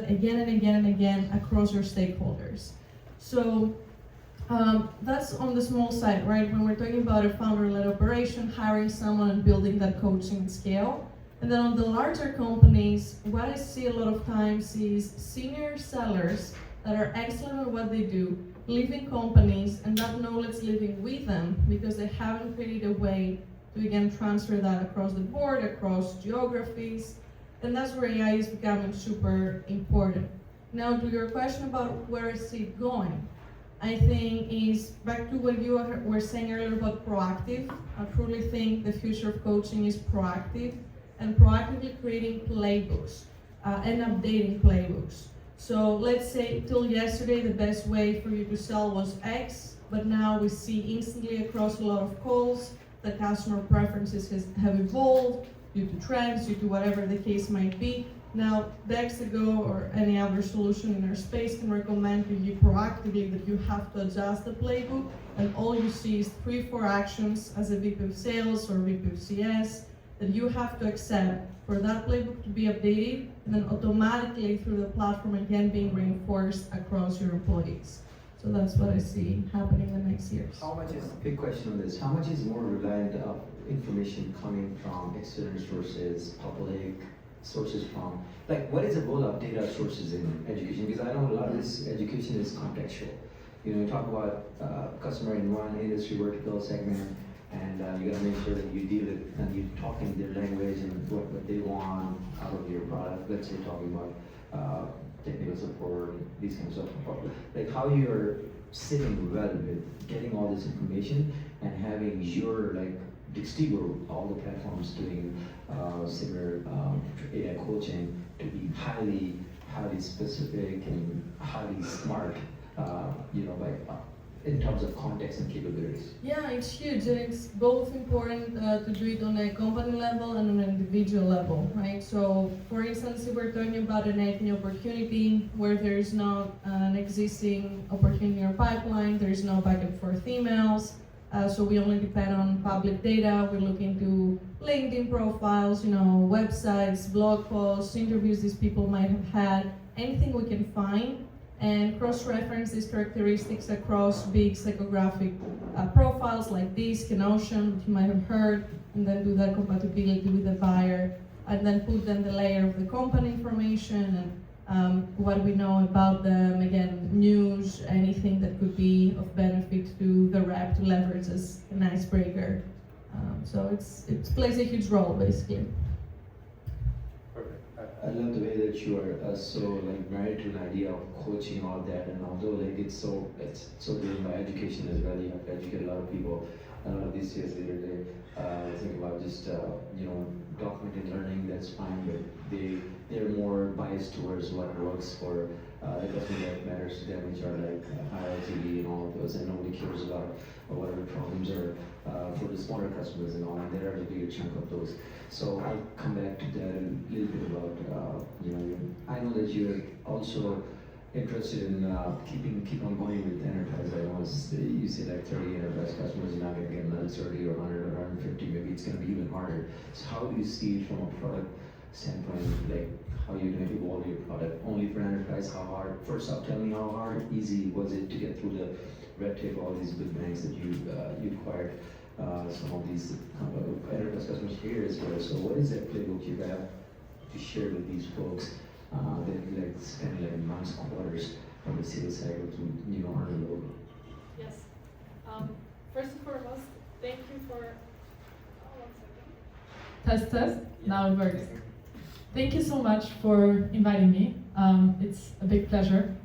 that again and again and again across your stakeholders. So that's on the small side, right? When we're talking about a founder-led operation, hiring someone and building that coaching scale. And then on the larger companies, what I see a lot of times is senior sellers that are excellent at what they do, leaving companies and that knowledge living with them because they haven't created a way to again transfer that across the board, across geographies. And that's where AI is becoming super important. Now to your question about where is it going, I think is back to what you were saying earlier about proactive. I truly think the future of coaching is proactive and proactively creating playbooks and updating playbooks. So let's say till yesterday the best way for you to sell was X, but now we see instantly across a lot of calls that customer preferences have evolved due to trends, due to whatever the case might be. Now Dextego or any other solution in our space can recommend to you proactively that you have to adjust the playbook, and all you see is 3-4 actions as a VP of sales or VP of CS that you have to accept for that playbook to be updated, and then automatically through the platform again being reinforced across your employees. So that's what I see happening in the next years. How much is, big question on this, how much is more reliant of information coming from external sources, public sources from, like what is the role of data sources in education? Because I know a lot of this education is contextual. You know, you talk about customer in one industry vertical segment, and you gotta make sure that you deal it and you talk in their language and what they want out of your product. Let's say talking about technical support, these kinds of stuff. Like how you're sitting well with getting all this information and having your like Dextego, all the platforms doing similar AI coaching to be highly specific and highly smart, you know, like in terms of context and capabilities. Yeah, it's huge, and it's both important to do it on a company level and on an individual level, right? So, for instance, if we're talking about a net new opportunity where there's not an existing opportunity in your pipeline, there's no backup for emails, so we only depend on public data. We look into LinkedIn profiles, you know, websites, blog posts, interviews these people might have had, anything we can find, and cross-reference these characteristics across big psychographic profiles like this, Notion, which you might have heard, and then do that compatibility with the buyer, and then put then the layer of the company information and what we know about them, again, news, anything that could be of benefit to the rep to leverage as an icebreaker. So it plays a huge role, basically. I love the way that you are so like married to an idea of coaching and all that, and although like it's so driven by education as well, you have to educate a lot of people. A lot of these years later, they think about just you know, documented learning. That's fine, but they're more biased towards what works for the customer that matters to them, which are like high LTV and all of those, and nobody cares about whatever problems are for the smaller customers and all, and they're a bigger chunk of those. So I'll come back to that a little bit about you know, I know that you're also interested in keep on going with enterprise. I know you say like 30 enterprise customers, you're not going to get another 30 or 100 or 150, maybe it's going to be even harder. So how do you see it from a product standpoint, like how you're going to evolve your product? Only for enterprise, how hard? First off, tell me how hard, easy was it to get through the red tape, all these big banks that you acquired, some of these enterprise customers here as well. So what is that playbook you have to share with these folks? They like spend like months, quarters on the sales cycle to, you know, earn a logo. Yes. First and foremost, thank you for. Test. Now it works. Thank you so much for inviting me. It's a big pleasure.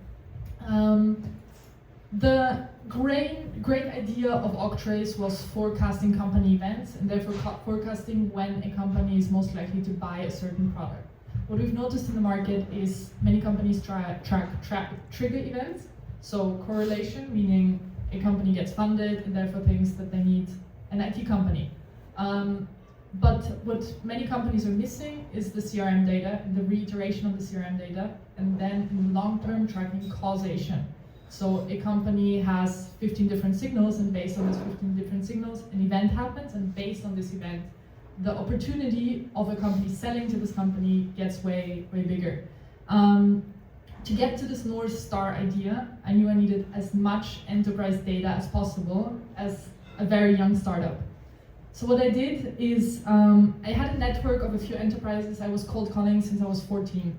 The great idea of Octrace was forecasting company events and therefore forecasting when a company is most likely to buy a certain product. What we've noticed in the market is many companies track trigger events, so correlation, meaning a company gets funded and therefore thinks that they need an IT company. But what many companies are missing is the CRM data, the reiteration of the CRM data, and then in the long term tracking causation. So a company has 15 different signals, and based on these 15 different signals, an event happens, and based on this event, the opportunity of a company selling to this company gets way bigger. to get to this North Star idea, I knew I needed as much enterprise data as possible as a very young startup. So what I did is I had a network of a few enterprises. I was cold calling since I was 14.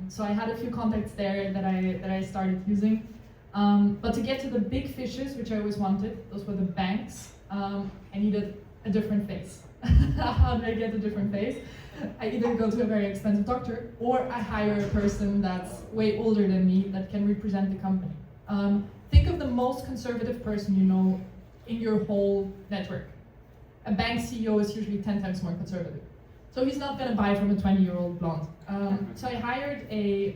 So I had a few contacts there that I started using. But to get to the big fishes, which I always wanted, those were the banks, I needed a different face. How do I get a different face? I either go to a very expensive doctor or I hire a person that's way older than me that can represent the company. Think of the most conservative person you know in your whole network. A bank CEO is usually 10 times more conservative. So he's not gonna buy from a 20-year-old blonde. So I hired a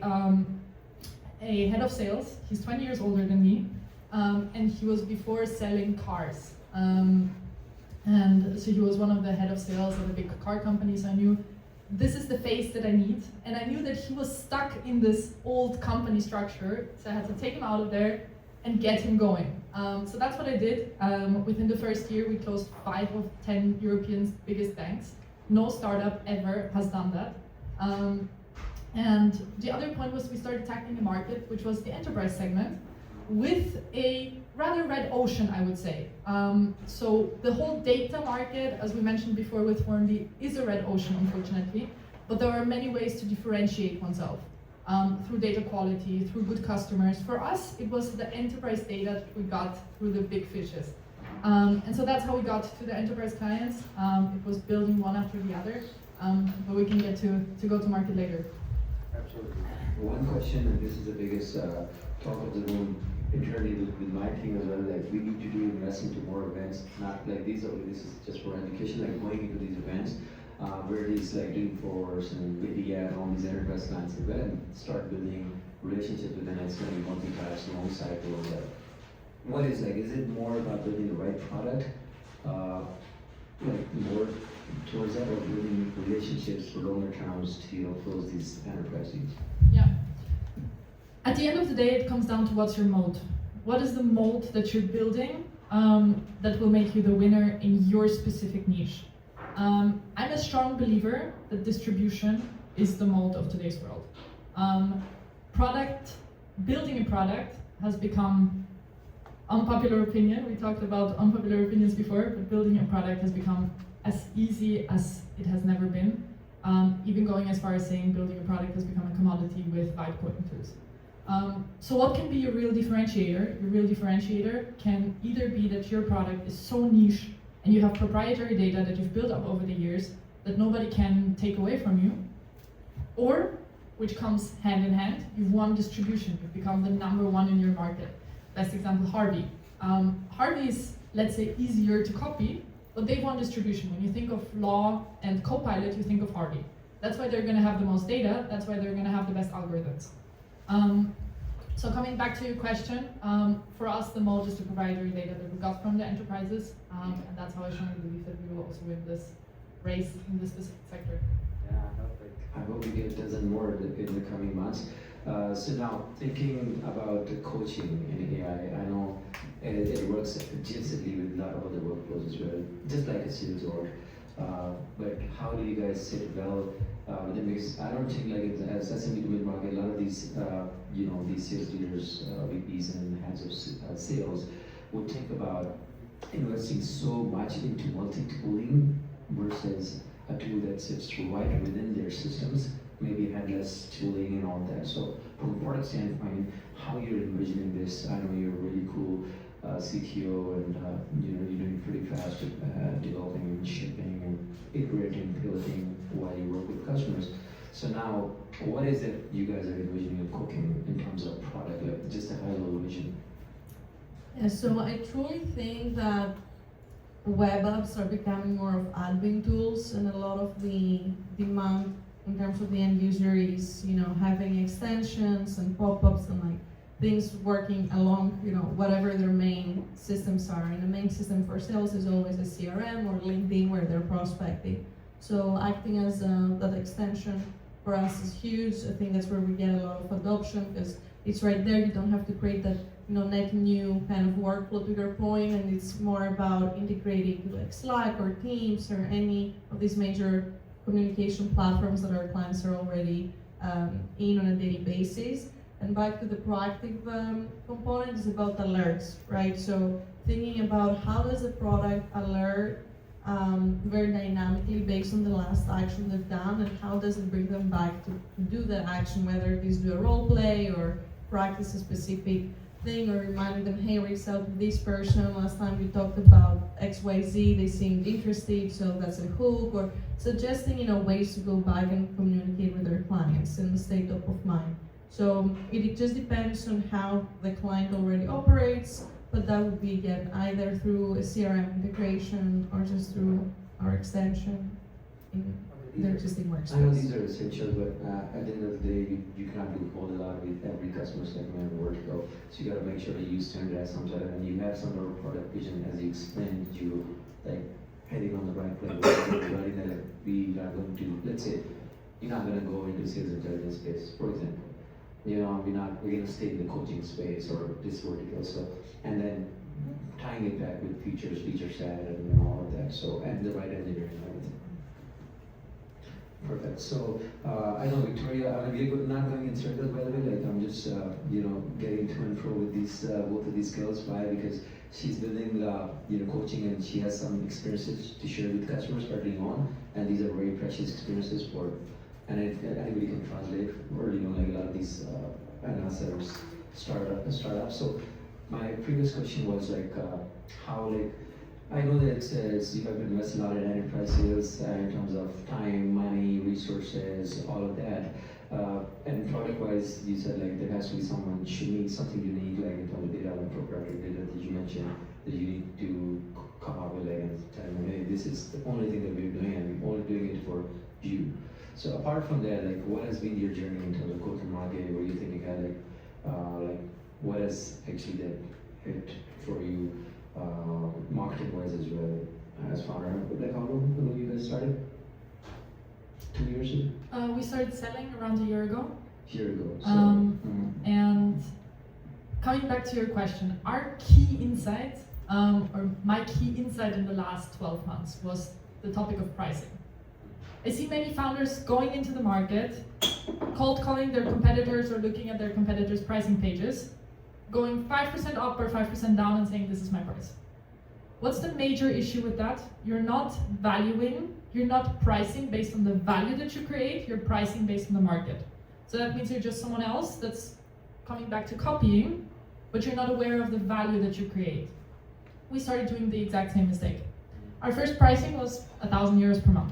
head of sales. He's 20 years older than me, and he was before selling cars. And so he was one of the head of sales at a big car company, so I knew this is the face that I need. And I knew that he was stuck in this old company structure, so I had to take him out of there and get him going. So that's what I did. Within the first year, we closed 5 of 10 Europeans' biggest banks. No startup ever has done that. And the other point was we started tackling the market, which was the enterprise segment, with a rather red ocean, I would say. So the whole data market, as we mentioned before with Hornby, is a red ocean, unfortunately, but there are many ways to differentiate oneself through data quality, through good customers. For us, it was the enterprise data that we got through the big fishes. And so that's how we got to the enterprise clients. It was building one after the other, but we can get to go to market later. Absolutely. One question, and this is the biggest talk of the room internally with my team as well, like we need to do invest into more events, not like this is just for education, like going into these events, where these like Dreamforce and Vidya and all these enterprise clients event, start building relationships with them and spending multi-class alongside all that. What is it more about building the right product, like more towards that, or building relationships for longer terms to close these enterprise deals? Yeah. At the end of the day, it comes down to what's your moat. What is the moat that you're building that will make you the winner in your specific niche? I'm a strong believer that distribution is the moat of today's world. Building a product has become unpopular opinion. We talked about unpopular opinions before, but building a product has become as easy as it has never been. Even going as far as saying building a product has become a commodity with vibe coding tools. So what can be your real differentiator? Your real differentiator can either be that your product is so niche and you have proprietary data that you've built up over the years that nobody can take away from you, or, which comes hand in hand, you've won distribution, you've become the #1 in your market. Best example, Harvey. Harvey is, let's say, easier to copy, but they've won distribution. When you think of law and Copilot, you think of Harvey. That's why they're gonna have the most data, that's why they're gonna have the best algorithms. So coming back to your question, for us the moat is the proprietary data that we got from the enterprises, and that's how I strongly believe that we will also win this race in this specific sector. Yeah, perfect. I hope we get dozen more in the coming months. So now, thinking about the coaching in AI, I know it works adjacently with a lot of other workflows as well, just like a sales org. But how do you guys sit well with it? Because I don't think like as SMB to mid-market, a lot of these, these sales leaders, VPs and heads of sales would think about investing so much into multi-tooling versus a tool that sits right within their systems, maybe had less tooling and all that. So from a product standpoint, how you're envisioning this? I know you're a really cool CTO, and you're doing pretty fast at developing and shipping and iterating, piloting while you work with customers. So now, what is it you guys are envisioning and cooking in terms of product, like just a high-level vision? Yeah, so I truly think that web apps are becoming more of admin tools, and a lot of the demand in terms of the end user is, having extensions and pop-ups and like things working along, whatever their main systems are. And the main system for sales is always a CRM or LinkedIn where they're prospecting. So acting as that extension for us is huge. I think that's where we get a lot of adoption because it's right there. You don't have to create that, net new kind of workflow to your point, and it's more about integrating like Slack or Teams or any of these major communication platforms that our clients are already in on a daily basis. And back to the proactive component is about alerts, right? So thinking about how does a product alert very dynamically based on the last action they've done, and how does it bring them back to do that action, whether it is do a role play or practice a specific thing, or reminding them, hey, reach out to this person, last time we talked about XYZ, they seemed interested, so that's a hook, or suggesting ways to go back and communicate with their clients and stay top of mind. So it just depends on how the client already operates, but that would be, again, either through a CRM integration or just through our extension in their existing workspace. I know these are essential, but at the end of the day, you cannot do a whole lot with every customer segment or vertical. So you got to make sure that you standardize some sort of, and you have some sort of product vision, as you explained, you like heading on the right place, right? That we are going to, let's say, you're not going to go into sales intelligence space, for example. We're going to stay in the coaching space or this vertical. So, and then tying it back with features, feature set, and all of that. So, and the right engineering and everything. Perfect. So, I know Victoria, we're not going in circles, by the way. Like, I'm just, getting to and fro with these, both of these girls. Why? Because she's building, coaching, and she has some experiences to share with customers early on, and these are very precious experiences for. And anybody can translate, or like a lot of these startups. So my previous question was like, how I know that you have invested a lot in enterprise sales in terms of time, money, resources, all of that. And product-wise, you said like there has to be something unique, like in terms of data, like proprietary data that you mentioned that you need to come up with, like, and tell them, hey, this is the only thing that we're doing, and we're only doing it for you. So apart from that, like, what has been your journey in terms of go-to-market? Were you thinking like what has actually that hit for you, marketing-wise as well as founder? Like, how long ago you guys started? 2 years ago? We started selling around a year ago. Year ago. So, And coming back to your question, our key insight, or my key insight in the last 12 months was the topic of pricing. I see many founders going into the market, cold calling their competitors or looking at their competitors' pricing pages, going 5% up or 5% down and saying, this is my price. What's the major issue with that? You're not pricing based on the value that you create, you're pricing based on the market. So that means you're just someone else that's coming back to copying, but you're not aware of the value that you create. We started doing the exact same mistake. Our first pricing was €1,000 per month.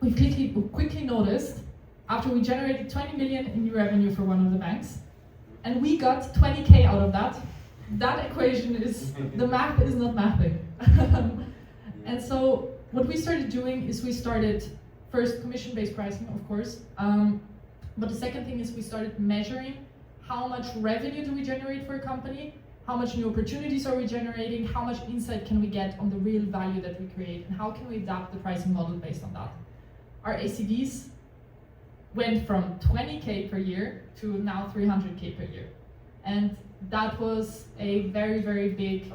We quickly noticed, after we generated 20 million in new revenue for one of the banks, and we got 20K out of that, that equation is, the math is not mathing. And so what we started doing is we started first commission-based pricing, of course, but the second thing is we started measuring how much revenue do we generate for a company, how much new opportunities are we generating, how much insight can we get on the real value that we create, and how can we adapt the pricing model based on that. Our ACVs went from 20K per year to now 300K per year. And that was a very, very big...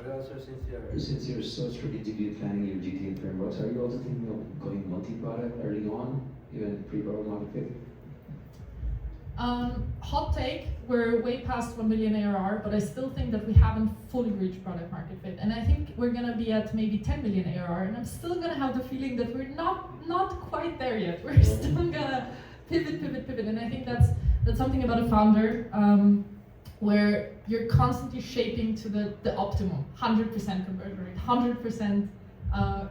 Since you're so strategically planning your GTM frameworks, are you also thinking of going multi-product early on, even pre-product market fit? Hot take, we're way past 1 million ARR, but I still think that we haven't fully reached product market fit. And I think we're gonna be at maybe 10 million ARR, and I'm still gonna have the feeling that we're not quite there yet. We're still gonna pivot. And I think that's something about a founder, where you're constantly shaping to the optimum, 100% conversion rate, 100%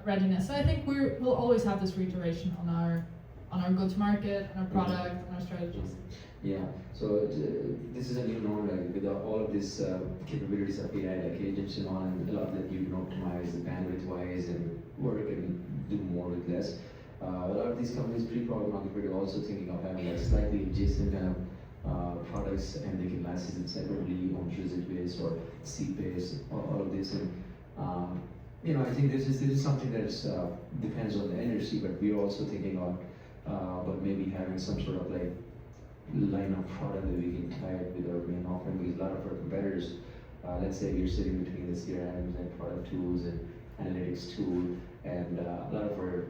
readiness. So I think we'll always have this reiteration on our go-to-market, on our product, on our strategies. Yeah, so this is a new norm, like with all of these capabilities of AI, like agents and all, and a lot that you can optimize the bandwidth-wise and work and do more with less. A lot of these companies, pre-product market fit, are also thinking of having like slightly adjacent kind of products, and they can license it separately on usage-based or seat-based, all of this. And I think this is something that depends on the industry, but we're also thinking of but maybe having some sort of like line of product that we can tie it with our main offering, because a lot of our competitors, let's say we're sitting between the CRMs and product tools and analytics tool, and a lot of our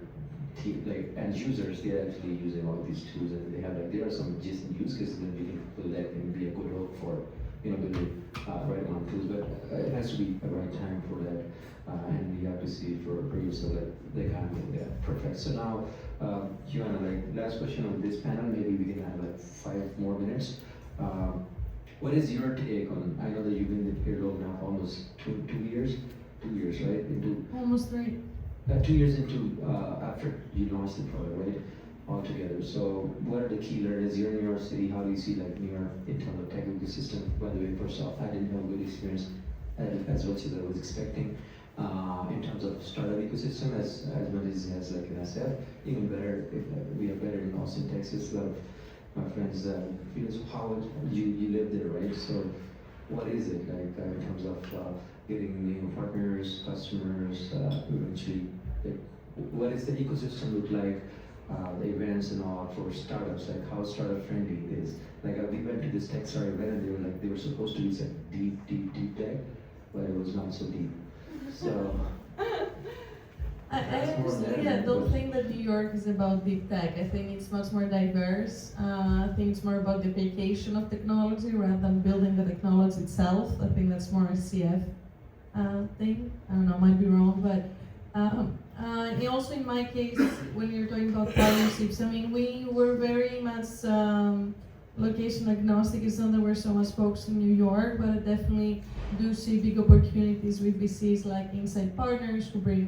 end users, they're actually using all of these tools, and they have there are some adjacent use cases that we can that can be a good hook for, building right amount of tools, but it has to be the right time for that, and you have to see for yourself that they can't get that perfect. So now, Ioanna, last question on this panel, maybe we can have 5 more minutes. What is your take on, I know that you've been here now for almost 2 years, 2 years, right? Into Almost 3. 2 years into, after you launched the product, right? Altogether. So what are the key learners? You're in New York City, how do you see New York in terms of tech ecosystem? By the way, first off, I didn't have a good experience as much as I was expecting. In terms of startup ecosystem, as much as like an SF, even better, if we are better in Austin, Texas. A lot of my friends feel so how you live there, right? So what is it like in terms of getting new partners, customers, eventually, what does the ecosystem look like? The events and all for startups, like how startup friendly it is. We went to this Techstar event and they were supposed to be deep tech, but it was not so deep. So I honestly don't think that New York is about deep tech. I think it's much more diverse. I think it's more about the application of technology rather than building the technology itself. I think that's more a CF thing. I don't know, I might be wrong, but and also in my case, when you're talking about partnerships, I mean, we were very much location agnostic. It's not that we're so much focused in New York, but I definitely do see big opportunities with VCs like Inside Partners who bring,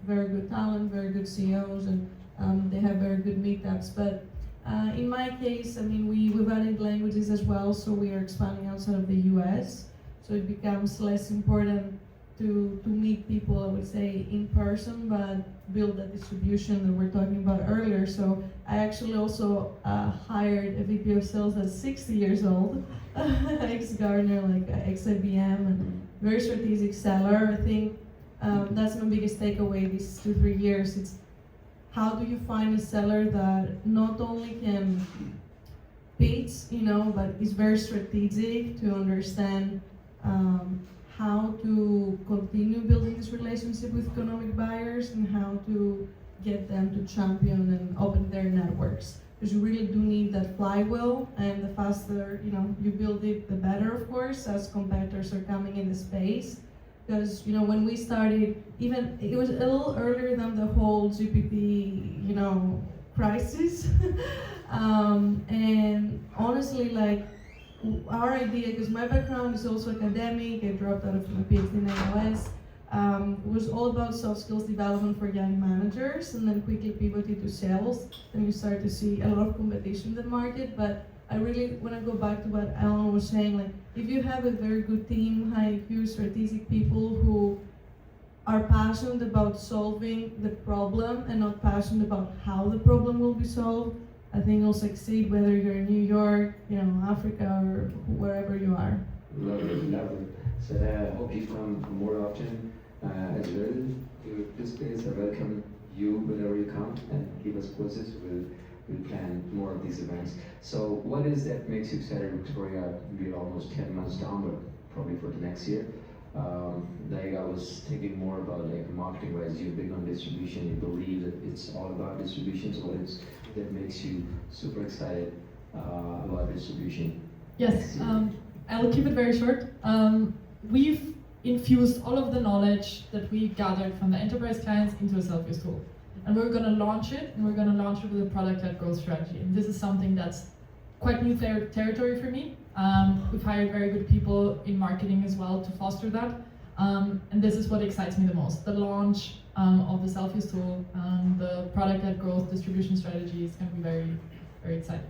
very good talent, very good CEOs, and they have very good meetups. But in my case, I mean, we've added languages as well, so we are expanding outside of the US. So it becomes less important to meet people, I would say, in person, but build that distribution that we're talking about earlier. So I actually also hired a VP of sales that's 60 years old, ex-Gartner, ex-IBM, and very strategic seller. I think that's my biggest takeaway these 2-3 years. It's how do you find a seller that not only can pitch, but is very strategic to understand how to continue building this relationship with economic buyers and how to get them to champion and open their networks. Because you really do need that flywheel, and the faster you build it, the better, of course, as competitors are coming in the space. Because when we started, even it was a little earlier than the whole GPT crisis, and honestly, our idea, because my background is also academic, I dropped out of my PhD in iOS, was all about soft skills development for young managers, and then quickly pivoted to sales. Then you start to see a lot of competition in the market, but I really want to go back to what Alan was saying, if you have a very good team, high IQ, strategic people who are passionate about solving the problem and not passionate about how the problem will be solved, I think you'll succeed whether you're in New York, Africa, or wherever you are. Love it. So I hope you come more often as well to this place. I welcome you whenever you come and give us quizzes. We'll plan more of these events. So what is that makes you excited, Victoria? We're almost 10 months down, but probably for the next year. I was thinking more about marketing wise, you're big on distribution, you believe that it's all about distribution, so what is that makes you super excited about distribution? Yes, I'll keep it very short. We've infused all of the knowledge that we gathered from the enterprise clients into a self-use tool. And we're going to launch it, and we're going to launch it with a product-led growth strategy. And this is something that's quite new territory for me. We've hired very good people in marketing as well to foster that. And this is what excites me the most. The launch of the self-use tool, the product-led growth distribution strategy is going to be very, very exciting.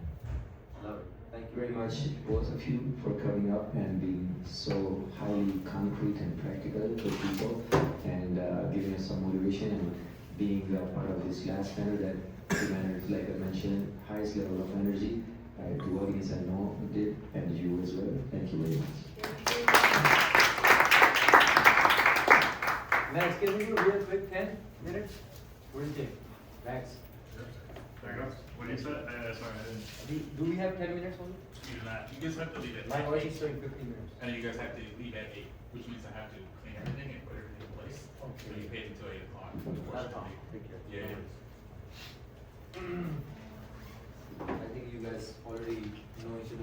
Love it. Thank you very much, both of you, for coming up and being so highly concrete and practical for people and giving us some motivation and being part of this last panel that demanded, like I mentioned, highest level of energy. The audience I know did, and you as well. Thank you very much. Max, can we do a real quick 10 minutes? What do you think? Max? Sure. There you go. What do you say? Sorry, I didn't. Do we have 10 minutes only? You do not. You guys have to leave at My voice 8. is showing 15 minutes. And you guys have to leave at 8, which means I have to clean everything and put everything in place. Okay. So you paid until 8 o'clock. That's fine. Thank you. Yeah. I think you guys already know each other.